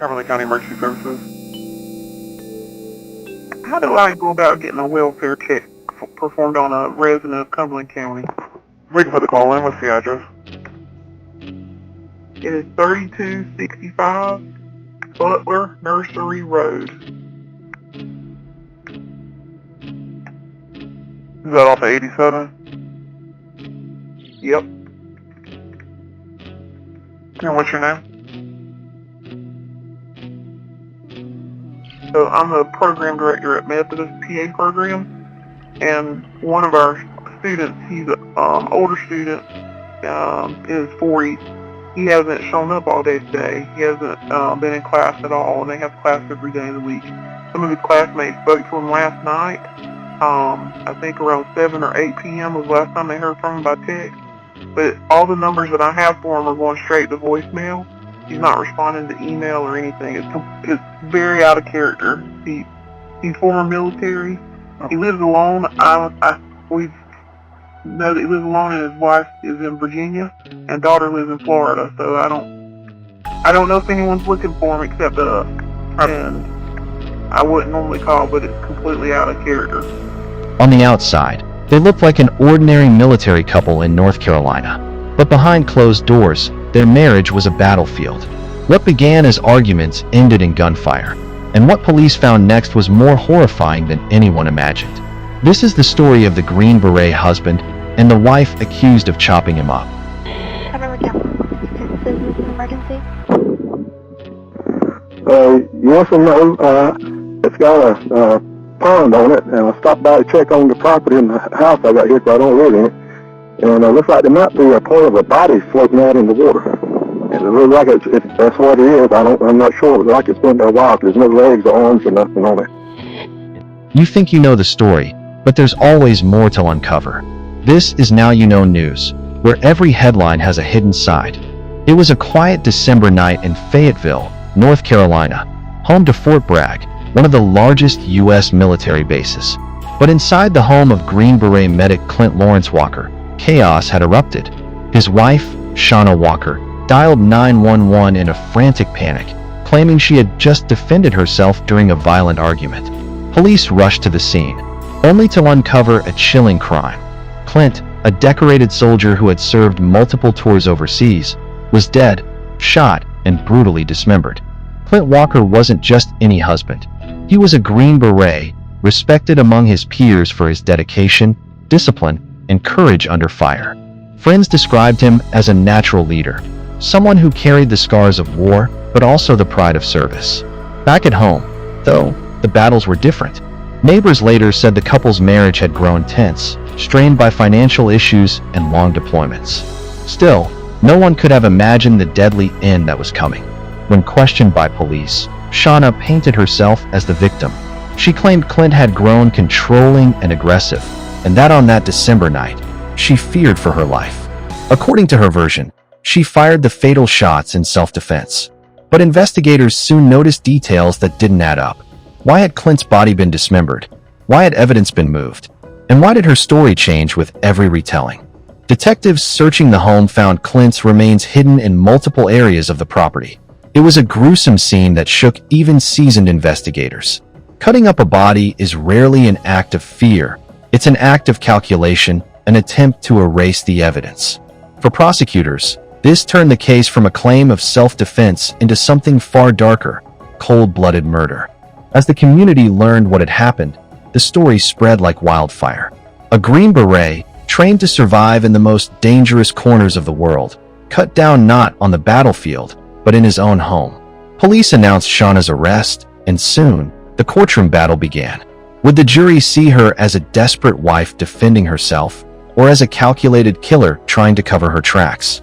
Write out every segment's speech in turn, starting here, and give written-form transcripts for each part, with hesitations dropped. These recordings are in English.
Cumberland County Emergency Services. How do I go about getting a welfare check performed on a resident of Cumberland County? We can put the call in. What's the address? It is 3265 Butler Nursery Road. Is that off of 87? Yep. And what's your name? So I'm the program director at Methodist PA program, and one of our students, he's an older student, is 40. He hasn't shown up all day today. He hasn't been in class at all, and they have class every day of the week. Some of his classmates spoke to him last night. I think around 7 or 8 p.m. was the last time they heard from him by text. But all the numbers that I have for him are going straight to voicemail. He's not responding to email or anything. It's very out of character. He's former military. He lives alone. We know that he lives alone, and his wife is in Virginia, and daughter lives in Florida. So I don't know if anyone's looking for him except us. And I wouldn't normally call, but it's completely out of character. On the outside, they looked like an ordinary military couple in North Carolina. But behind closed doors, their marriage was a battlefield. What began as arguments ended in gunfire, and what police found next was more horrifying than anyone imagined. This is the story of the Green Beret husband and the wife accused of chopping him up. This is an emergency. Yes and no. It's got a pond on it, and I stopped by to check on the property in the house I got here, because I don't live in it. And it looks like there might be a part of a body floating out in the water. And it looks like that's what it is. I'm not sure. It looks like it's been there a while. There's no legs or arms or nothing on it. You think you know the story, but there's always more to uncover. This is Now You Know News, where every headline has a hidden side. It was a quiet December night in Fayetteville, North Carolina, home to Fort Bragg, one of the largest U.S. military bases. But inside the home of Green Beret medic Clint Lawrence Walker, chaos had erupted. His wife, Shauna Walker, dialed 911 in a frantic panic, claiming she had just defended herself during a violent argument. Police rushed to the scene, only to uncover a chilling crime. Clint, a decorated soldier who had served multiple tours overseas, was dead, shot, and brutally dismembered. Clint Walker wasn't just any husband. He was a Green Beret, respected among his peers for his dedication, discipline, and courage under fire. Friends described him as a natural leader, someone who carried the scars of war, but also the pride of service. Back at home, though, the battles were different. Neighbors later said the couple's marriage had grown tense, strained by financial issues and long deployments. Still, no one could have imagined the deadly end that was coming. When questioned by police, Shauna painted herself as the victim. She claimed Clint had grown controlling and aggressive, and that on that December night, she feared for her life. According to her version, she fired the fatal shots in self-defense. But investigators soon noticed details that didn't add up. Why had Clint's body been dismembered? Why had evidence been moved? And why did her story change with every retelling? Detectives searching the home found Clint's remains hidden in multiple areas of the property. It was a gruesome scene that shook even seasoned investigators. Cutting up a body is rarely an act of fear. It's an act of calculation, an attempt to erase the evidence. For prosecutors, this turned the case from a claim of self-defense into something far darker, cold-blooded murder. As the community learned what had happened, the story spread like wildfire. A Green Beret, trained to survive in the most dangerous corners of the world, cut down not on the battlefield, but in his own home. Police announced Shauna's arrest, and soon, the courtroom battle began. Would the jury see her as a desperate wife defending herself, or as a calculated killer trying to cover her tracks?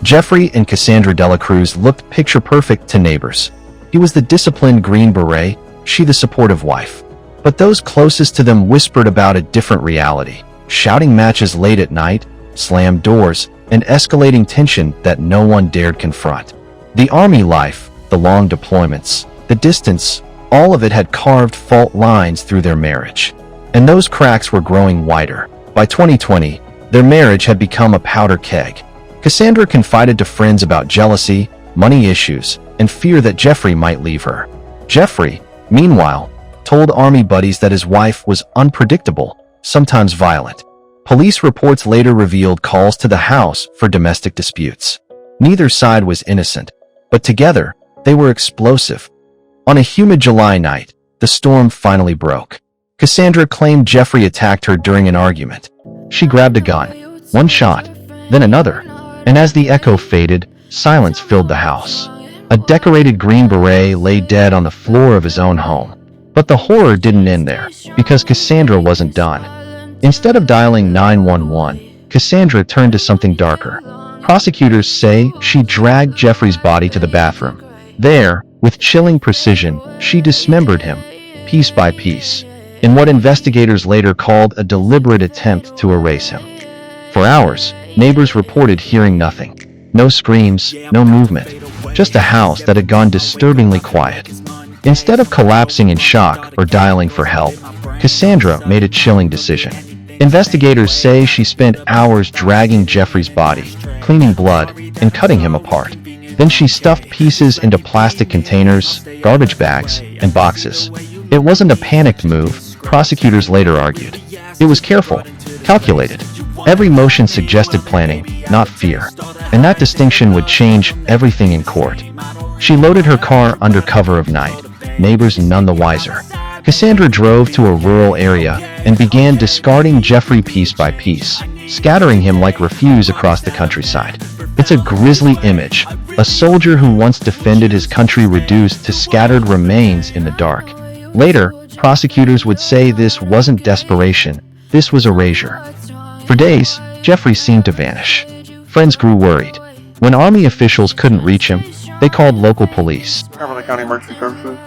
Jeffrey and Cassandra Dela Cruz looked picture-perfect to neighbors. He was the disciplined Green Beret, she the supportive wife. But those closest to them whispered about a different reality. Shouting matches late at night, slammed doors, and escalating tension that no one dared confront. The Army life, the long deployments, the distance, all of it had carved fault lines through their marriage. And those cracks were growing wider. By 2020, their marriage had become a powder keg. Cassandra confided to friends about jealousy, money issues, and fear that Jeffrey might leave her. Jeffrey, meanwhile, told Army buddies that his wife was unpredictable, sometimes violent. Police reports later revealed calls to the house for domestic disputes. Neither side was innocent, but together, they were explosive. On a humid July night, the storm finally broke. Cassandra claimed Jeffrey attacked her during an argument. She grabbed a gun, one shot, then another, and as the echo faded, silence filled the house. A decorated Green Beret lay dead on the floor of his own home. But the horror didn't end there, because Cassandra wasn't done. Instead of dialing 911, Cassandra turned to something darker. Prosecutors say she dragged Jeffrey's body to the bathroom. There, with chilling precision, she dismembered him, piece by piece, in what investigators later called a deliberate attempt to erase him. For hours, neighbors reported hearing nothing. No screams, no movement, just a house that had gone disturbingly quiet. Instead of collapsing in shock or dialing for help, Cassandra made a chilling decision. Investigators say she spent hours dragging Jeffrey's body, cleaning blood, and cutting him apart. Then she stuffed pieces into plastic containers, garbage bags, and boxes. It wasn't a panicked move, prosecutors later argued. It was careful, calculated. Every motion suggested planning, not fear. And that distinction would change everything in court. She loaded her car under cover of night, neighbors none the wiser. Cassandra drove to a rural area and began discarding Jeffrey piece by piece, scattering him like refuse across the countryside. It's a grisly image, a soldier who once defended his country reduced to scattered remains in the dark. Later, prosecutors would say this wasn't desperation, this was erasure. For days, Jeffrey seemed to vanish. Friends grew worried. When Army officials couldn't reach him, they called local police. Cumberland County Emergency Services.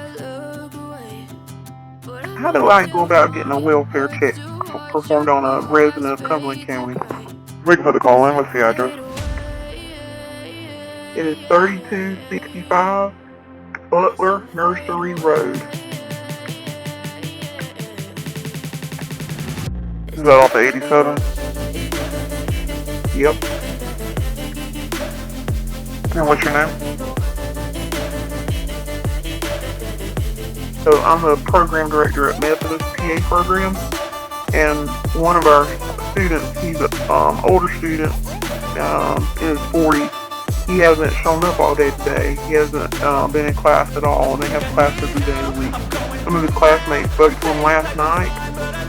How do I go about getting a welfare check performed on a resident of Cumberland County? Waiting for the call in. What's the address? It is 3265 Butler Nursery Road. Is that off the 87? Yep. And what's your name? So I'm the program director at Methodist PA program, and one of our students, he's an older student, is 40. He hasn't shown up all day today. He hasn't been in class at all, and they have class every day of the week. Some of his classmates spoke to him last night.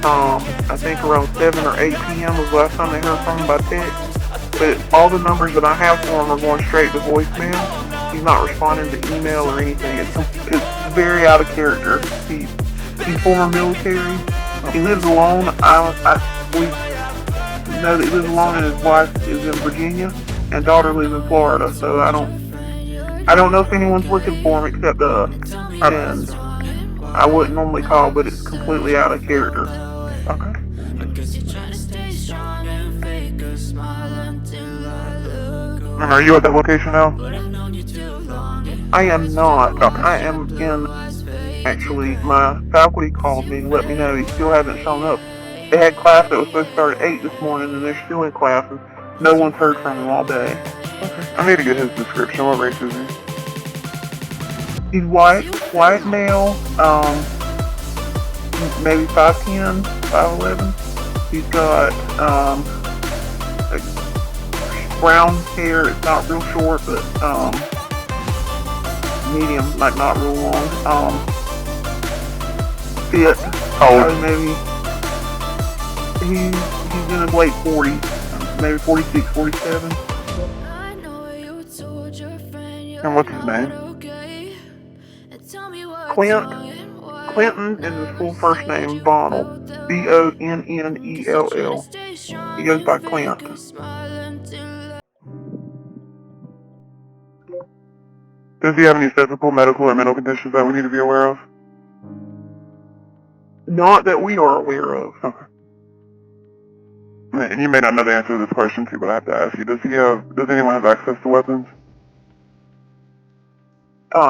I think around 7 or 8 p.m. was the last time they heard from him by text. But all the numbers that I have for him are going straight to voicemail. He's not responding to email or anything. It's very out of character. He's former military. He lives alone. We know that he lives alone, and his wife is in Virginia, and daughter lives in Florida. So I don't know if anyone's looking for him except us. And I wouldn't normally call, but it's completely out of character. Okay. And are you at that location now? I am not. Okay. I am in, actually, my faculty called me and let me know he still hasn't shown up. They had class that was supposed to start at 8 this morning, and they're still in class, and no one's heard from him all day. Okay. I need to get his description. What race is he? He's white male, maybe 5'10", 5'11". He's got like brown hair. It's not real short, but medium, like not real long. Fit. Maybe he's in his late 40s, maybe 46, 47. And what's his name? Clinton is his full first name, Bonnell. Bonnell. He goes by Clint. Does he have any physical, medical, or mental conditions that we need to be aware of? Not that we are aware of. Okay. And you may not know the answer to this question too, but I have to ask you: does anyone have access to weapons?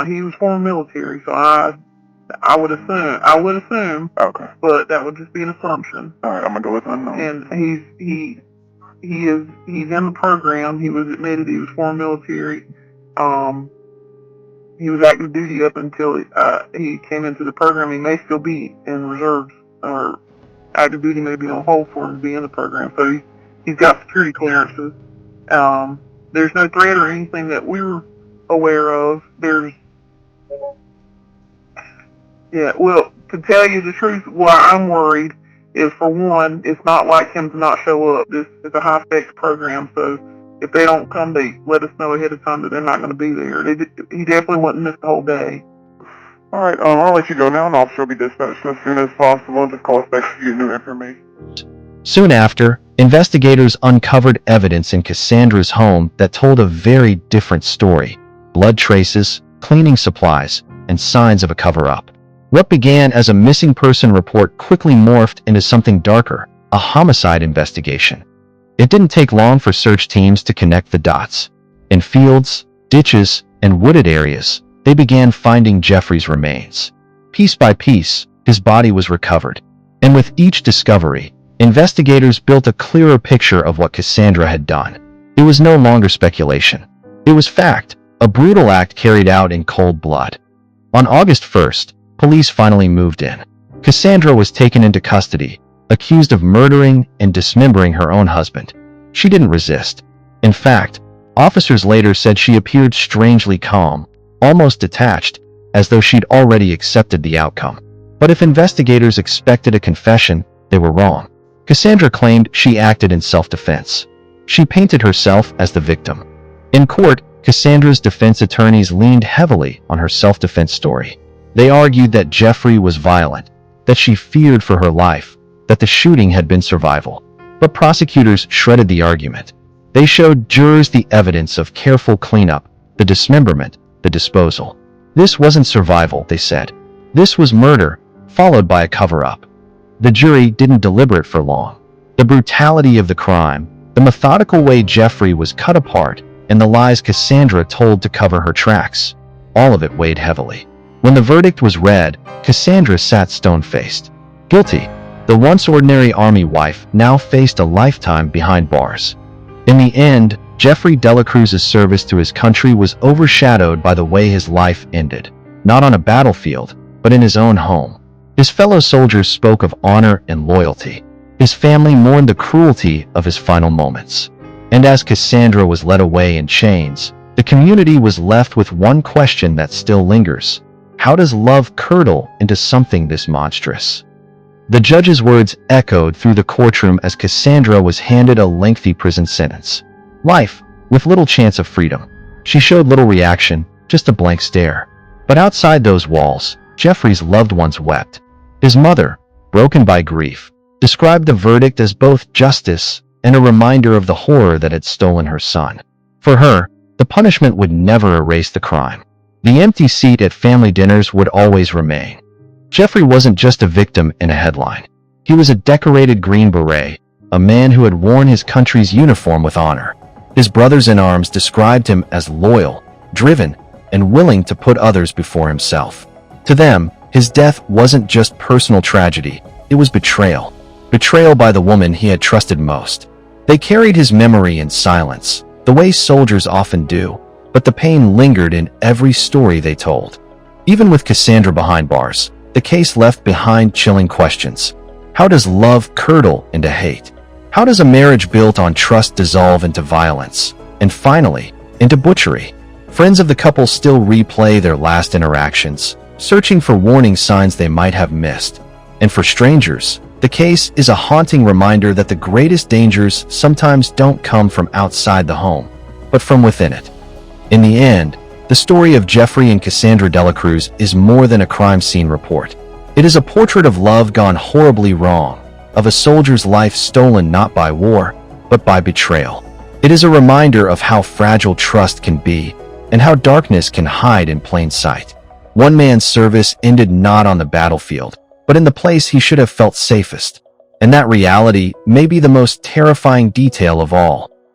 He was former military, so I would assume. Okay. But that would just be an assumption. All right, I'm gonna go with unknown. And he's in the program. He was admitted he was former military. he was active duty up until he came into the program. He may still be in reserves, or active duty may be on hold for him to be in the program. So he's got security clearances. There's no threat or anything that we're aware of. Well, to tell you the truth, why I'm worried is, for one, it's not like him to not show up. This is a high-stakes program, so if they don't come, they let us know ahead of time that they're not going to be there. He definitely wouldn't miss the whole day. Alright, I'll let you go now. An officer will be dispatched as soon as possible. Just call us back if you get new information. Soon after, investigators uncovered evidence in Cassandra's home that told a very different story: blood traces, cleaning supplies, and signs of a cover-up. What began as a missing person report quickly morphed into something darker: a homicide investigation. It didn't take long for search teams to connect the dots. In fields, ditches, and wooded areas, they began finding Jeffrey's remains. Piece by piece, his body was recovered, and with each discovery, investigators built a clearer picture of what Cassandra had done. It was no longer speculation. It was fact, a brutal act carried out in cold blood. On August 1st, police finally moved in. Cassandra was taken into custody, accused of murdering and dismembering her own husband. She didn't resist. In fact, officers later said she appeared strangely calm, almost detached, as though she'd already accepted the outcome. But if investigators expected a confession, they were wrong. Cassandra claimed she acted in self-defense. She painted herself as the victim. In court, Cassandra's defense attorneys leaned heavily on her self-defense story. They argued that Jeffrey was violent, that she feared for her life, that the shooting had been survival. But prosecutors shredded the argument. They showed jurors the evidence of careful cleanup, the dismemberment, the disposal. This wasn't survival, they said. This was murder, followed by a cover-up. The jury didn't deliberate for long. The brutality of the crime, the methodical way Jeffrey was cut apart, and the lies Cassandra told to cover her tracks, all of it weighed heavily. When the verdict was read, Cassandra sat stone-faced. Guilty. The once ordinary army wife now faced a lifetime behind bars. In the end, Jeffrey Delacruz's service to his country was overshadowed by the way his life ended, not on a battlefield, but in his own home. His fellow soldiers spoke of honor and loyalty. His family mourned the cruelty of his final moments. And as Cassandra was led away in chains, the community was left with one question that still lingers: how does love curdle into something this monstrous? The judge's words echoed through the courtroom as Cassandra was handed a lengthy prison sentence. Life, with little chance of freedom. She showed little reaction, just a blank stare. But outside those walls, Jeffrey's loved ones wept. His mother, broken by grief, described the verdict as both justice and a reminder of the horror that had stolen her son. For her, the punishment would never erase the crime. The empty seat at family dinners would always remain. Jeffrey wasn't just a victim in a headline. He was a decorated Green Beret, a man who had worn his country's uniform with honor. His brothers in arms described him as loyal, driven, and willing to put others before himself. To them, his death wasn't just personal tragedy, it was betrayal. Betrayal by the woman he had trusted most. They carried his memory in silence, the way soldiers often do, but the pain lingered in every story they told. Even with Cassandra behind bars, the case left behind chilling questions. How does love curdle into hate? How does a marriage built on trust dissolve into violence? And finally, into butchery? Friends of the couple still replay their last interactions, searching for warning signs they might have missed. And for strangers, the case is a haunting reminder that the greatest dangers sometimes don't come from outside the home, but from within it. In the end, the story of Jeffrey and Cassandra Delacruz is more than a crime scene report. It is a portrait of love gone horribly wrong, of a soldier's life stolen not by war, but by betrayal. It is a reminder of how fragile trust can be, and how darkness can hide in plain sight. One man's service ended not on the battlefield, but in the place he should have felt safest. And that reality may be the most terrifying detail of all.